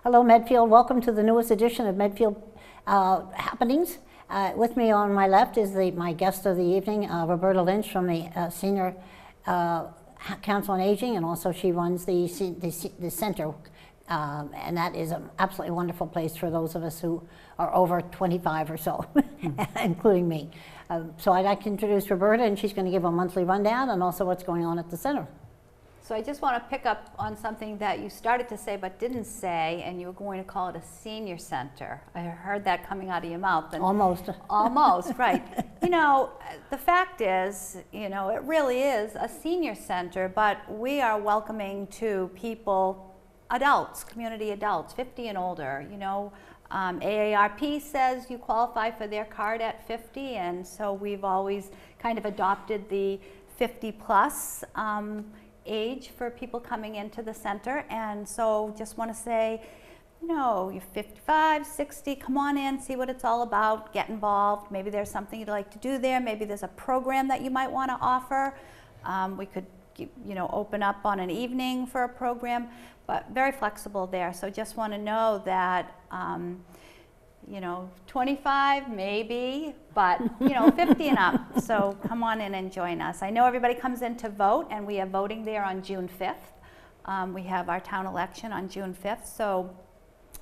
Hello Medfield, welcome to the newest edition of Medfield Happenings. With me on my left is my guest of the evening, Roberta Lynch from the Senior Council on Aging, and also she runs the center, and that is an absolutely wonderful place for those of us who are over 25 or so, including me. So I'd like to introduce Roberta, and she's going to give a monthly rundown and also what's going on at the center. So I just want to pick up on something that you started to say but didn't say, and you were going to call it a senior center. I heard that coming out of your mouth. And almost. Almost, right. You know, the fact is, you know, it really is a senior center, but we are welcoming to people, adults, community adults, 50 and older. You know, AARP says you qualify for their card at 50, and so we've always kind of adopted the 50 plus age for people coming into the center. And so just want to say, you know, you're 55, 60, come on in, see what it's all about, get involved. Maybe there's something you'd like to do there. Maybe there's a program that you might want to offer. We could, you know, open up on an evening for a program, but very flexible there. So just want to know that, you know, 25 maybe, but you know, 50 and up. So come on in and join us. I know everybody comes in to vote, and we are voting there on June 5th. We have our town election on June 5th. So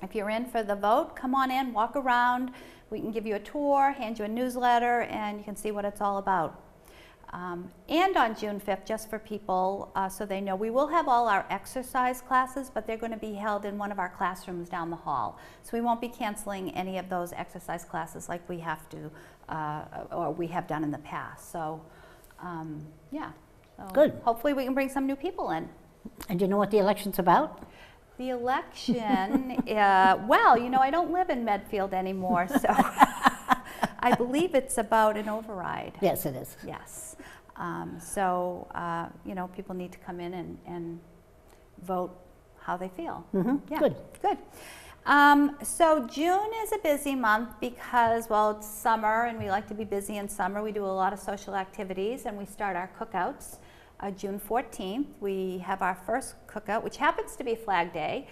if you're in for the vote, come on in, walk around. We can give you a tour, hand you a newsletter, and you can see what it's all about. And on June 5th, just for people so they know, we will have all our exercise classes, but they're going to be held in one of our classrooms down the hall. So we won't be canceling any of those exercise classes like we have to, or we have done in the past. So, yeah. So good. Hopefully we can bring some new people in. And do you know what the election's about? The election, well, you know, I don't live in Medfield anymore, so I believe it's about an override. Yes, it is. Yes. You know, people need to come in and vote how they feel. Mm-hmm. Yeah. Good. Good. So June is a busy month because, well, it's summer and we like to be busy in summer. We do a lot of social activities, and we start our cookouts June 14th. We have our first cookout, which happens to be Flag Day.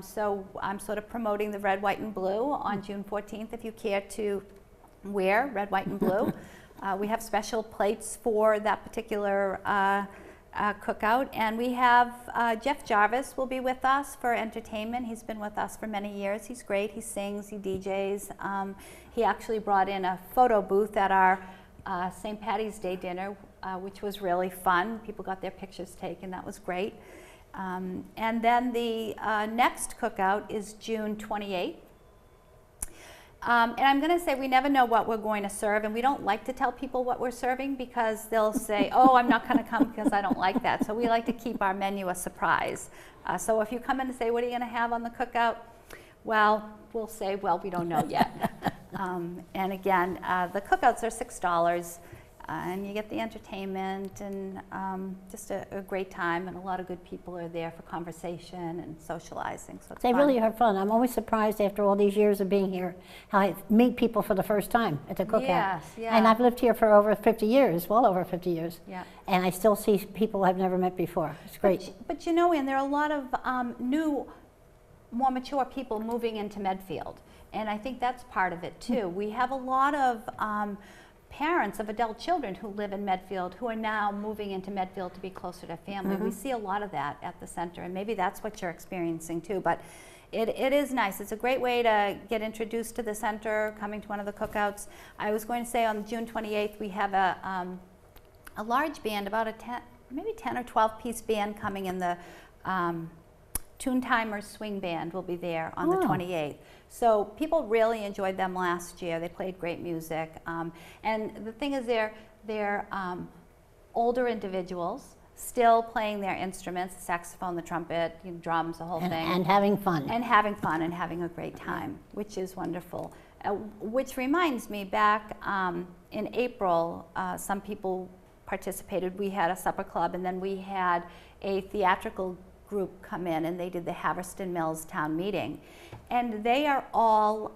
So I'm sort of promoting the red, white, and blue on June 14th if you care to wear red, white, and blue. We have special plates for that particular cookout, and we have Jeff Jarvis will be with us for entertainment. He's been with us for many years. He's great. He sings, he DJs. He actually brought in a photo booth at our St. Patty's Day dinner, which was really fun. People got their pictures taken. That was great. And then the next cookout is June 28th. And I'm going to say we never know what we're going to serve, and we don't like to tell people what we're serving because they'll say, oh, I'm not going to come because I don't like that. So we like to keep our menu a surprise. So if you come in and say, what are you going to have on the cookout? Well, we'll say, well, we don't know yet. And again, the cookouts are $6. And you get the entertainment and just a great time, and a lot of good people are there for conversation and socializing. So it's They fun. really have fun. I'm always surprised after all these years of being here how I meet people for the first time at the cookout. Yes, yeah. And I've lived here for over 50 years, well over 50 years. Yeah. And I still see people I've never met before. It's great. But you know, Ann, there are a lot of new, more mature people moving into Medfield, and I think that's part of it too. We have a lot of parents of adult children who live in Medfield who are now moving into Medfield to be closer to family. We see a lot of that at the center, and maybe that's what you're experiencing too. But it is nice. It's a great way to get introduced to the center, coming to one of the cookouts. I was going to say on June 28th we have a large band, about maybe 10 or 12 piece band coming in the Toon Timers Swing Band will be there on the 28th. So people really enjoyed them last year. They played great music. And the thing is, they're older individuals still playing their instruments, the saxophone, the trumpet, drums, the whole thing. And having fun. And having fun and having a great time, which is wonderful. Which reminds me, back in April, some people participated. We had a supper club, and then we had a theatrical group come in, and they did the Haverston Mills Town Meeting. And they are all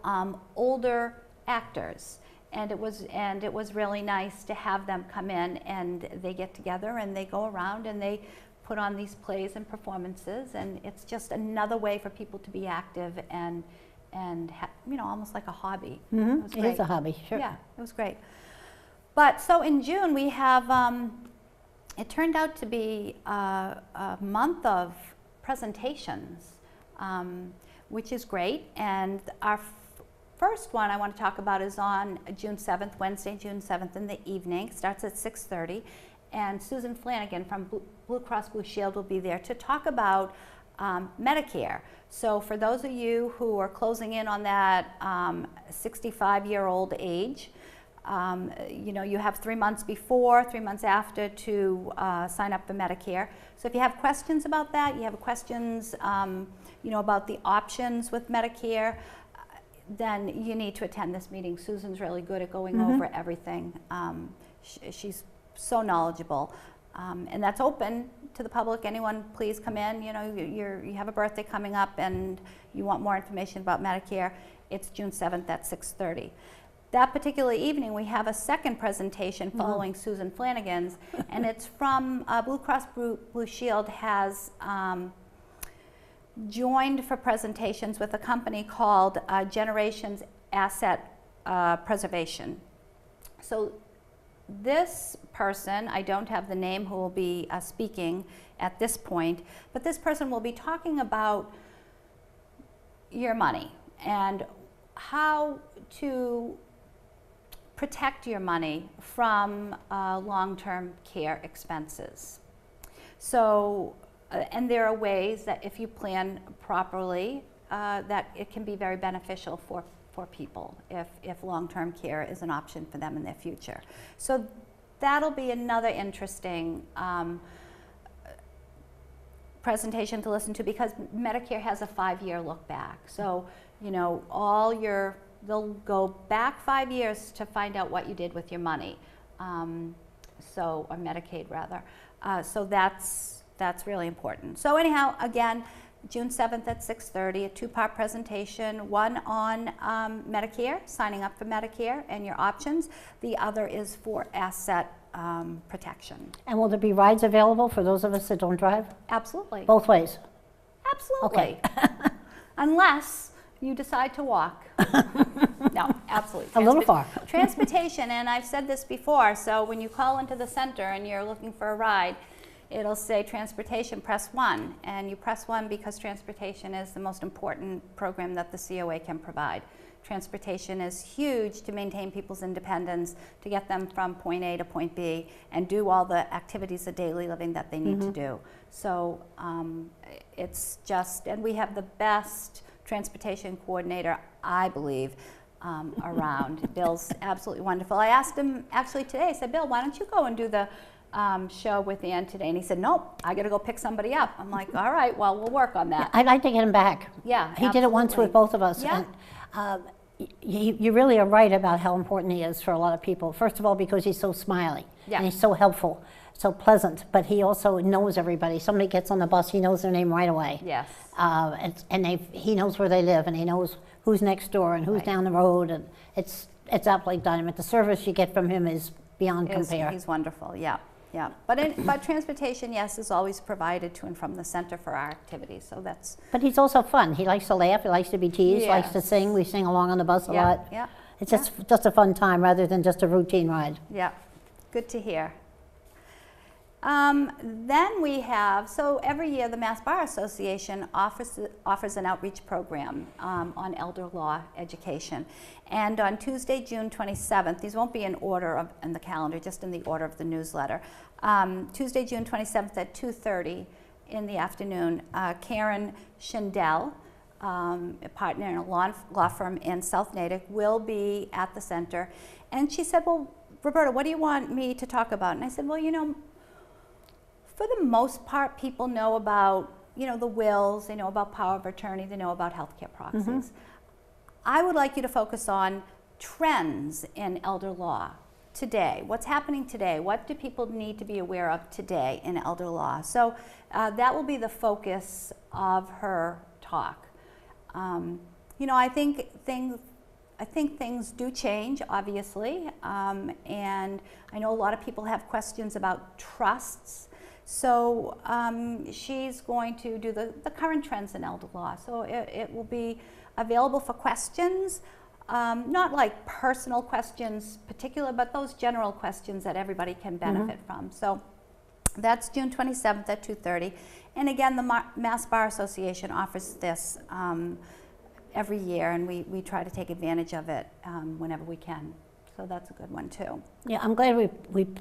older actors. And it was really nice to have them come in, and they get together and they go around and they put on these plays and performances, and it's just another way for people to be active and almost like a hobby. Mm-hmm. It is a hobby, sure. Yeah, it was great. But so in June we have, it turned out to be a month of presentations, which is great. And our first one I want to talk about is on June 7th, Wednesday, June 7th in the evening. It starts at 6:30. And Susan Flanagan from Blue Cross Blue Shield will be there to talk about Medicare. So for those of you who are closing in on that 65-year-old age, you have 3 months before, 3 months after to sign up for Medicare. So if you have questions about that, you have questions about the options with Medicare, then you need to attend this meeting. Susan's really good at going over everything. She's so knowledgeable. And that's open to the public. Anyone, please come in. You have a birthday coming up and you want more information about Medicare. It's June 7th at 6:30. That particular evening, we have a second presentation following Susan Flanagan's, and it's from Blue Cross Blue Shield has joined for presentations with a company called Generations Asset Preservation. So this person, I don't have the name who will be speaking at this point, but this person will be talking about your money and how to protect your money from long-term care expenses. So, and there are ways that if you plan properly, that it can be very beneficial for people if long-term care is an option for them in their future. So that'll be another interesting presentation to listen to, because Medicare has a 5-year look back. So, they'll go back 5 years to find out what you did with your money. Or Medicaid rather. So that's really important. So anyhow, again, June 7th at 6:30, a 2-part presentation, one on Medicare, signing up for Medicare and your options. The other is for asset protection. And will there be rides available for those of us that don't drive? Absolutely. Both ways? Absolutely. Okay. Unless you decide to walk. No, absolutely. A little far. Transportation, and I've said this before, so when you call into the center and you're looking for a ride, it'll say transportation, press 1. And you press 1 because transportation is the most important program that the COA can provide. Transportation is huge to maintain people's independence, to get them from point A to point B, and do all the activities of daily living that they need to do. So it's just, and we have the best transportation coordinator, I believe, around. Bill's absolutely wonderful. I asked him actually today, I said, Bill, why don't you go and do the show with Ann today? And he said, nope, I got to go pick somebody up. I'm like, all right, well, we'll work on that. I'd like to get him back. Yeah, He did it once with both of us. Yeah. And, you really are right about how important he is for a lot of people. First of all, because he's so smiley, Yeah. and he's so helpful, so pleasant, but he also knows everybody. Somebody gets on the bus, he knows their name right away. Yes. He knows where they live, and he knows who's next door and who's down the road, and it's absolutely dynamite. The service you get from him is beyond compare. He's wonderful, yeah. Yeah, but transportation, yes, is always provided to and from the center for our activities, so that's... But he's also fun. He likes to laugh, he likes to be teased, likes to sing. We sing along on the bus a lot. Yeah, It's just a fun time rather than just a routine ride. yeah, good to hear. Then we have, so every year the Mass Bar Association offers an outreach program on elder law education. And on Tuesday, June 27th, these won't be in order in the calendar, just in the order of the newsletter. Tuesday, June 27th at 2:30 in the afternoon. Karen Schindel, a partner in a law firm in South Natick, will be at the center. And she said, well, Roberta, what do you want me to talk about? And I said, well, you know, for the most part, people know about, you know, the wills, they know about power of attorney, they know about healthcare proxies. I would like you to focus on trends in elder law today. What's happening today? What do people need to be aware of today in elder law? So that will be the focus of her talk. You know, I think things do change, obviously, and I know a lot of people have questions about trusts. So she's going to do the current trends in elder law. So it will be available for questions, not like personal questions particular, but those general questions that everybody can benefit from. So that's June 27th at 2:30. And again, the Mass Bar Association offers this every year, and we try to take advantage of it whenever we can. So that's a good one too. Yeah, I'm glad we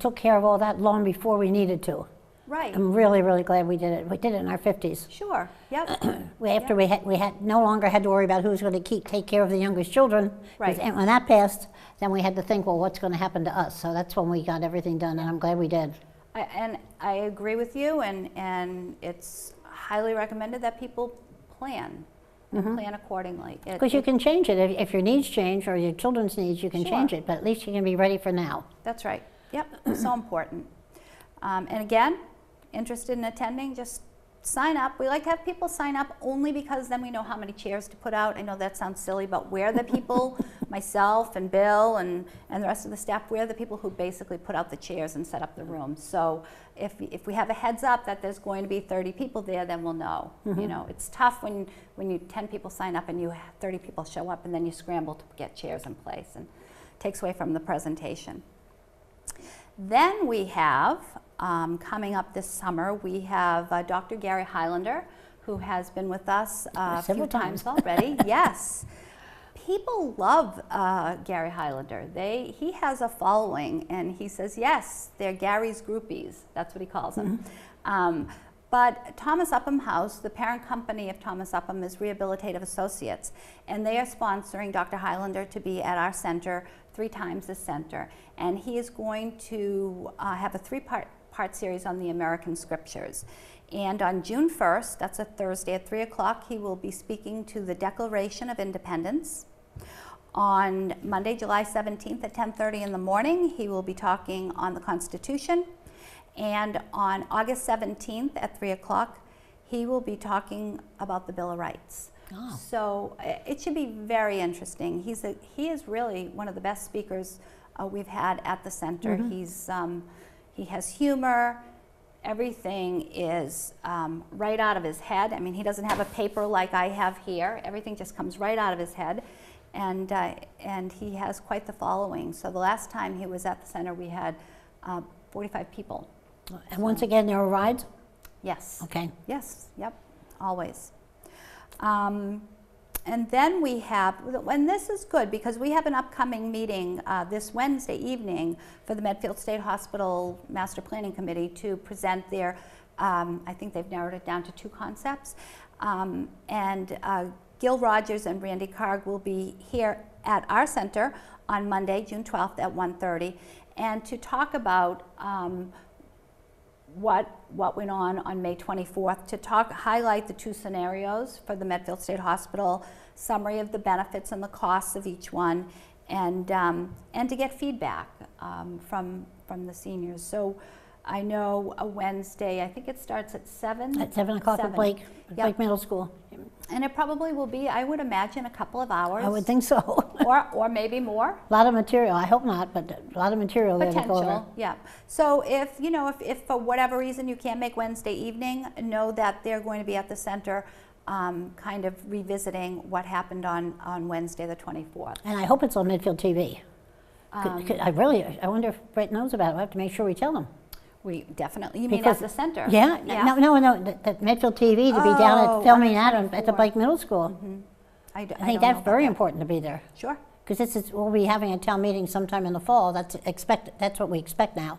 took care of all that long before we needed to. Right. I'm really, really glad we did it. We did it in our 50s. Sure. Yep. After we had no longer had to worry about who's going to take care of the youngest children. Right. And when that passed, then we had to think, well, what's going to happen to us? So that's when we got everything done, and I'm glad we did. And I agree with you, and it's highly recommended that people plan. Plan accordingly. Because you can change it. If your needs change or your children's needs, you can change it, but at least you can be ready for now. That's right. Yep, so important. And again, interested in attending, just sign up. We like to have people sign up only because then we know how many chairs to put out. I know that sounds silly, but we're the people, myself and Bill and the rest of the staff, we're the people who basically put out the chairs and set up the room. So if we have a heads up that there's going to be 30 people there, then we'll know. You know, it's tough when 10 people sign up and 30 people show up, and then you scramble to get chairs in place, and it takes away from the presentation. Then we have, coming up this summer, we have Dr. Gary Highlander, who has been with us a few times already. Yes. People love Gary Highlander. He has a following, and he says, yes, they're Gary's groupies. That's what he calls them. But Thomas Upham House, the parent company of Thomas Upham, is Rehabilitative Associates, and they are sponsoring Dr. Highlander to be at our center 3 times this center. And he is going to have a 3-part series on the American Scriptures. And on June 1st, that's a Thursday at 3 o'clock, he will be speaking to the Declaration of Independence. On Monday, July 17th at 10:30 in the morning, he will be talking on the Constitution. And on August 17th at 3 o'clock, he will be talking about the Bill of Rights. Oh. So it should be very interesting. He is really one of the best speakers we've had at the center. He has humor. Everything is right out of his head. I mean, he doesn't have a paper like I have here. Everything just comes right out of his head. And he has quite the following. So the last time he was at the center, we had 45 people. And once again, there are rides? Yes. Okay. Yes, yep, always. And then we have, and this is good because we have an upcoming meeting this Wednesday evening for the Medfield State Hospital Master Planning Committee to present their, I think they've narrowed it down to 2 concepts. Gil Rogers and Randy Karg will be here at our center on Monday, June 12th at 1:30, and to talk about what went on May 24th, to highlight the 2 scenarios for the Medfield State Hospital, summary of the benefits and the costs of each one, and to get feedback from the seniors. So I know a Wednesday, I think it starts at 7. At 7 o'clock at Blake Middle School. And it probably will be, I would imagine, a couple of hours. I would think so. or maybe more. A lot of material. I hope not, but a lot of material there to go over. Yeah. So if for whatever reason you can't make Wednesday evening, know that they're going to be at the center kind of revisiting what happened on Wednesday the 24th. And I hope it's on Medfield TV. I wonder if Brett knows about it. I have to make sure we tell him. We definitely, you mean at the center? Yeah, no, the Medfield TV to be down at filming that at the Blake Middle School. I think that's very important to be there. Sure. Because we'll be having a town meeting sometime in the fall. That's what we expect now.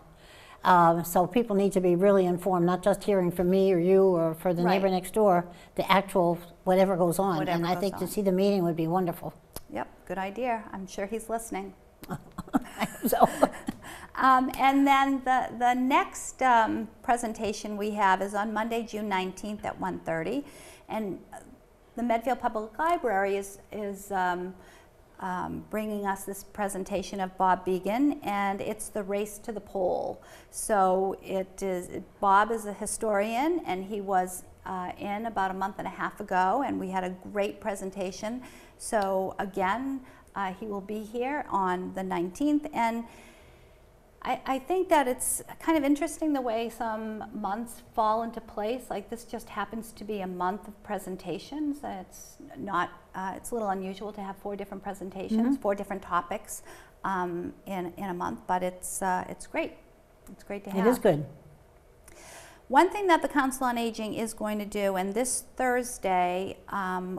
So people need to be really informed, not just hearing from me or you or for the neighbor Right. next door, the actual whatever goes on. Whatever And I goes think to on. see the meeting would be wonderful. Yep, good idea. I'm sure he's listening. So, And then the next presentation we have is on Monday, June 19th at 1:30. And the Medfield Public Library is bringing us this presentation of Bob Began, and it's the race to the pole. So Bob is a historian, and he was in about a month and a half ago, and we had a great presentation. So again, he will be here on the 19th, and I think that it's kind of interesting the way some months fall into place. Like this just happens to be a month of presentations. It's not, it's a little unusual to have 4 different presentations, 4 different topics in a month, but it's great. It's great to have. it is good. One thing that the Council on Aging is going to do, and this Thursday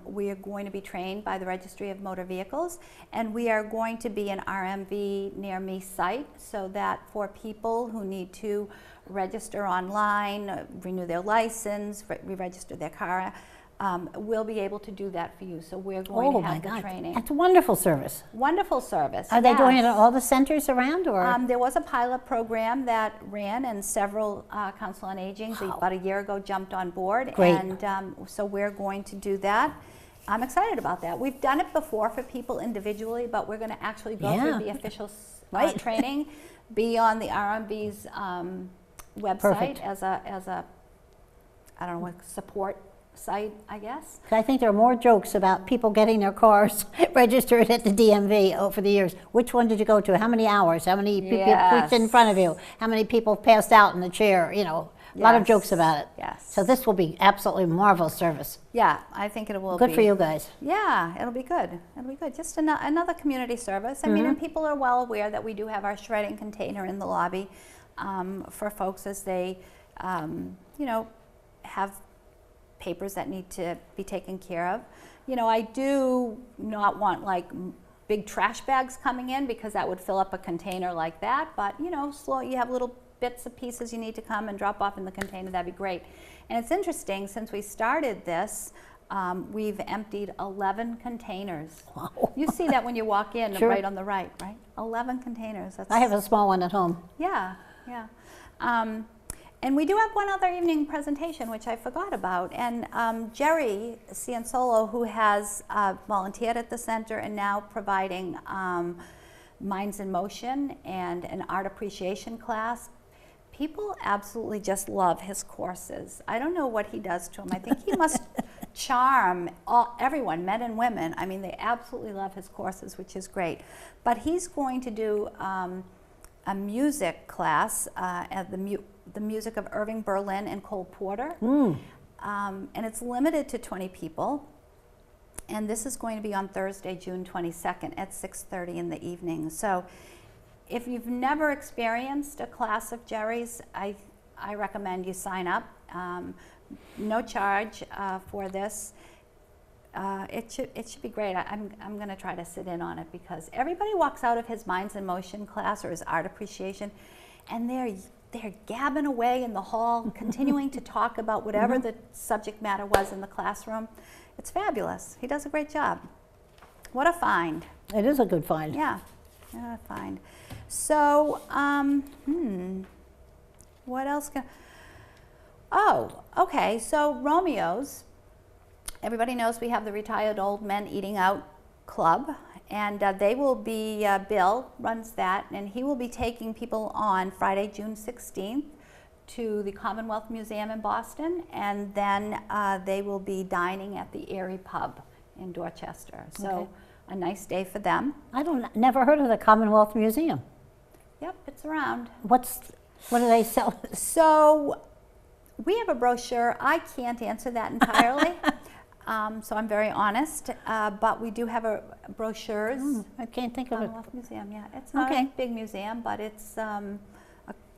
we are going to be trained by the Registry of Motor Vehicles, and we are going to be an RMV Near Me site, so that for people who need to register online, renew their license, re-register their car, we'll be able to do that for you. So we're going Oh to my have the God, training. that's a wonderful service. Wonderful service. Are they doing it yes. at all the centers around, or? There was a pilot program that ran, and several Council on Aging about a year ago jumped on board. Great. And so we're going to do that. I'm excited about that. We've done it before for people individually, but we're going to actually go Yeah. through the official Right. training, be on the RMV's website Perfect. as a I don't know what support site, I guess. 'Cause I think there are more jokes about people getting their cars registered at the DMV over the years. Which one did you go to? How many hours? How many people pushed in Yes. front of you? How many people passed out in the chair? You know, a lot of Yes. jokes about it. Yes. So this will be absolutely marvelous service. Yeah, I think it will Good be. for you guys. Yeah, it'll be good. It'll be good. Just another community service. I mean, and people are well aware that we do have our shredding container in the lobby for folks as they, you know, have papers that need to be taken care of. You know, I do not want like big trash bags coming in because that would fill up a container like that. But, you know, you have little bits of pieces you need to come and drop off in the container. That'd be great. And it's interesting, since we started this, we've emptied 11 containers. Wow. You see that when you walk in, Sure. right on the right? 11 containers. That's, I have a small one at home. yeah, yeah. And we do have one other evening presentation, which I forgot about. And Jerry Ciansolo, who has volunteered at the center and now providing Minds in Motion and an art appreciation class, people absolutely just love his courses. I don't know what he does to them. I think he must charm everyone, men and women. I mean, they absolutely love his courses, which is great. But he's going to do a music class at the music of Irving Berlin and Cole Porter. And it's limited to 20 people. And this is going to be on Thursday, June 22nd at 6:30 in the evening. So if you've never experienced a class of Jerry's, I recommend you sign up. No charge for this. It should be great. I'm going to try to sit in on it because everybody walks out of his Minds in Motion class or his art appreciation, and they're gabbing away in the hall, continuing to talk about whatever the subject matter was in the classroom. It's fabulous. He does a great job. What a find. It is a good find. Yeah, what a find. So, what else oh, okay, so Romeo's. Everybody knows we have the Retired Old Men Eating Out Club, and they will be, Bill runs that, and he will be taking people on Friday, June 16th to the Commonwealth Museum in Boston, and then they will be dining at the Erie Pub in Dorchester. So Okay. a nice day for them. Never heard of the Commonwealth Museum. Yep, it's around. What do they sell? So we have a brochure. I can't answer that entirely. So I'm very honest, but we do have brochures. I can't think of it. Commonwealth Museum, yeah. It's not Okay. a big museum, but it's a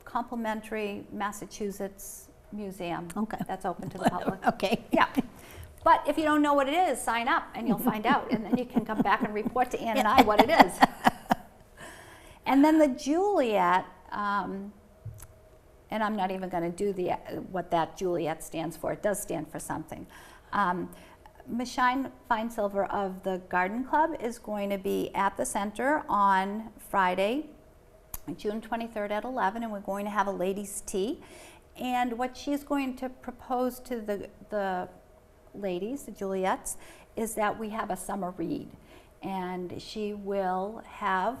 complimentary Massachusetts museum Okay. that's open to the public. Okay. Yeah. But if you don't know what it is, sign up and you'll find out. And then you can come back and report to Ann and I what it is. And then the Juliet and I'm not even going to do the what that Juliet stands for. It does stand for something. Ms. Shine Fine-Silver of the Garden Club is going to be at the center on Friday, June 23rd at 11, and we're going to have a ladies' tea. And what she's going to propose to the ladies, the Juliets, is that we have a summer read. And she will have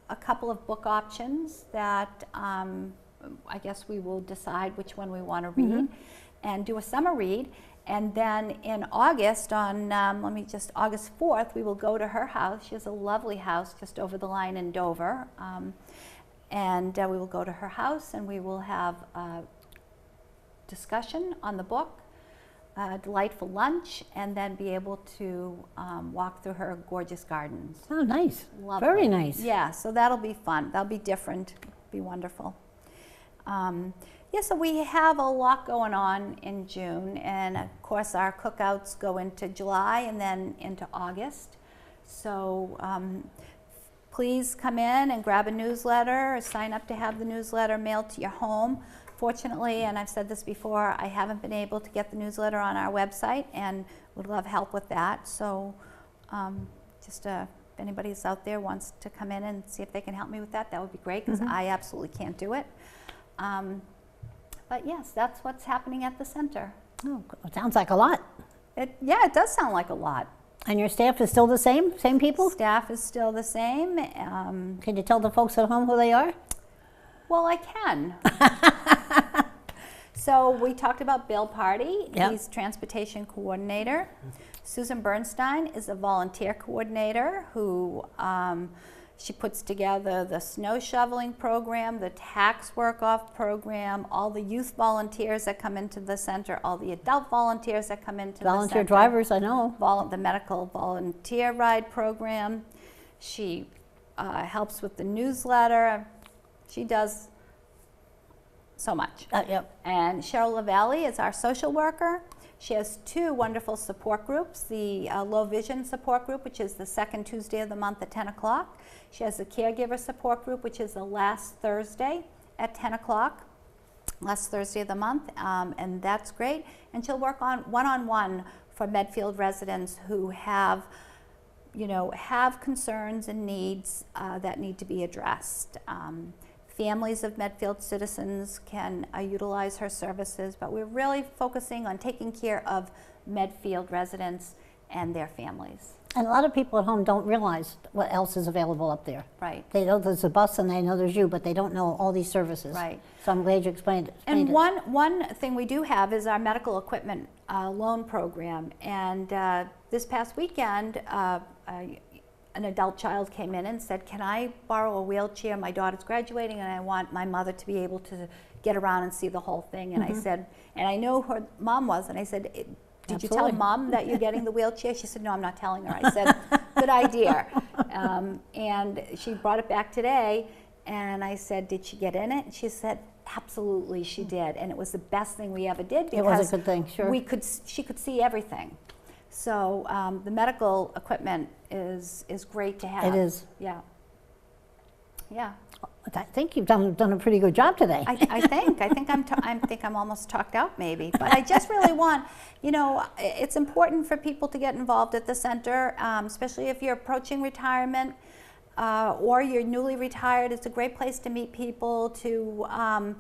a couple of book options that I guess we will decide which one we want to read and do a summer read. And then in August, on August 4th, we will go to her house. She has a lovely house just over the line in Dover. And we will go to her house and we will have a discussion on the book, a delightful lunch, and then be able to walk through her gorgeous gardens. Oh, nice. Lovely. Very nice. Yeah, so that'll be fun. That'll be different. Be wonderful. Yeah, so we have a lot going on in June, and of course our cookouts go into July and then into August. So please come in and grab a newsletter or sign up to have the newsletter mailed to your home. Fortunately, and I've said this before, I haven't been able to get the newsletter on our website and would love help with that. So just if anybody's out there wants to come in and see if they can help me with that, that would be great, because I absolutely can't do it. But yes, that's what's happening at the center. Oh, it sounds like a lot. Yeah, it does sound like a lot. And your staff is still the same? Same people? Staff is still the same. Can you tell the folks at home who they are? Well, I can. So we talked about Bill Party. Yep. He's transportation coordinator. Susan Bernstein is a volunteer coordinator who she puts together the snow shoveling program, the tax work-off program, all the youth volunteers that come into the center, all the adult volunteers that come into the center. Volunteer drivers, I know. The medical volunteer ride program. She helps with the newsletter. She does so much. Yep. And Cheryl LaValle is our social worker. She has two wonderful support groups, the Low Vision support group, which is the second Tuesday of the month at 10 o'clock. She has the caregiver support group, which is the last Thursday at 10 o'clock, last Thursday of the month, and that's great. And she'll work on one-on-one for Medfield residents who have, have concerns and needs that need to be addressed. Families of Medfield citizens can utilize her services, but we're really focusing on taking care of Medfield residents and their families. And a lot of people at home don't realize what else is available up there. Right. They know there's a bus and they know there's you, but they don't know all these services. Right. So I'm glad you explained it. And one thing we do have is our medical equipment loan program. And this past weekend, an adult child came in and said, can I borrow a wheelchair? My daughter's graduating and I want my mother to be able to get around and see the whole thing. And I said, and I know who her mom was, and I said, did you tell mom that you're getting the wheelchair? She said, no, I'm not telling her. I said, good idea. And she brought it back today, and I said, did she get in it? And she said, absolutely she did. And it was the best thing we ever did, because it was a good thing, sure. She could see everything. So the medical equipment is great to have. It is. Yeah. Yeah. I think you've done a pretty good job today. I think I'm almost talked out maybe, but I just really want, it's important for people to get involved at the center, especially if you're approaching retirement or you're newly retired. It's a great place to meet people, to kind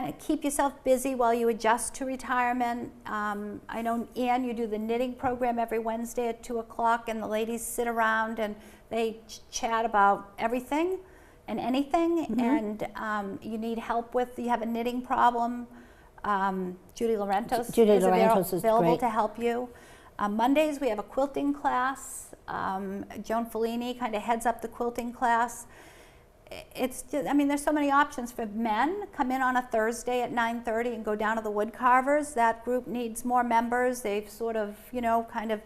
of keep yourself busy while you adjust to retirement. I know, Ann, you do the knitting program every Wednesday at 2 o'clock, and the ladies sit around and they chat about everything and anything, and you need help with, you have a knitting problem, Judy Laurentos is available to help you. Mondays we have a quilting class. Joan Fellini kind of heads up the quilting class. It's just, there's so many options for men. Come in on a Thursday at 9:30 and go down to the wood carvers. That group needs more members. They've sort of, kind of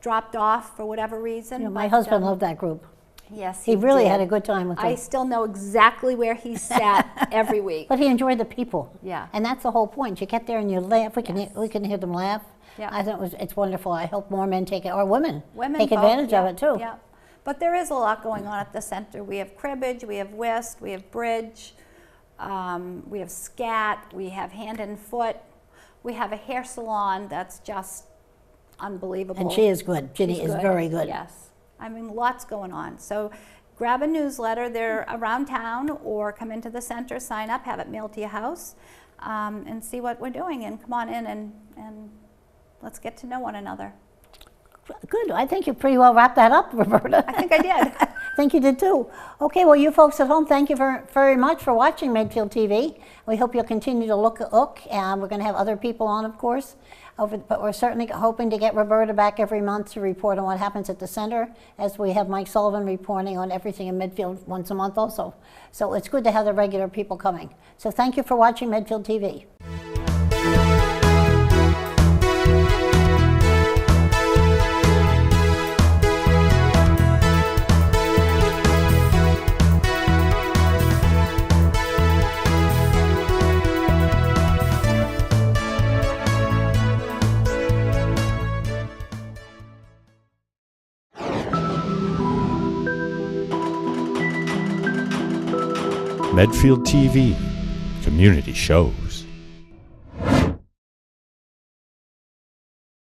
dropped off for whatever reason. My husband loved that group. Yes, he really had a good time with them. I still know exactly where he sat every week. But he enjoyed the people. Yeah. And that's the whole point. You get there and you laugh. We can hear them laugh. Yeah. I think it's wonderful. I hope more men take it, or women take both, advantage of it too. Yeah. But there is a lot going on at the center. We have cribbage, we have whist, we have bridge. We have scat, we have hand and foot, we have a hair salon that's just unbelievable. And she is good. Ginny She's is very good. Yes. I mean, lots going on. So grab a newsletter. They're around town, or come into the center, sign up, have it mailed to your house, and see what we're doing. And come on in and let's get to know one another. Good. I think you pretty well wrapped that up, Roberta. I think I did. I think you did too. Okay, well, you folks at home, thank you very much for watching Medfield TV. We hope you'll continue to look, and we're going to have other people on, of course. But we're certainly hoping to get Roberta back every month to report on what happens at the center, as we have Mike Sullivan reporting on everything in Medfield once a month also. So it's good to have the regular people coming. So thank you for watching Medfield TV. Medfield TV, community shows.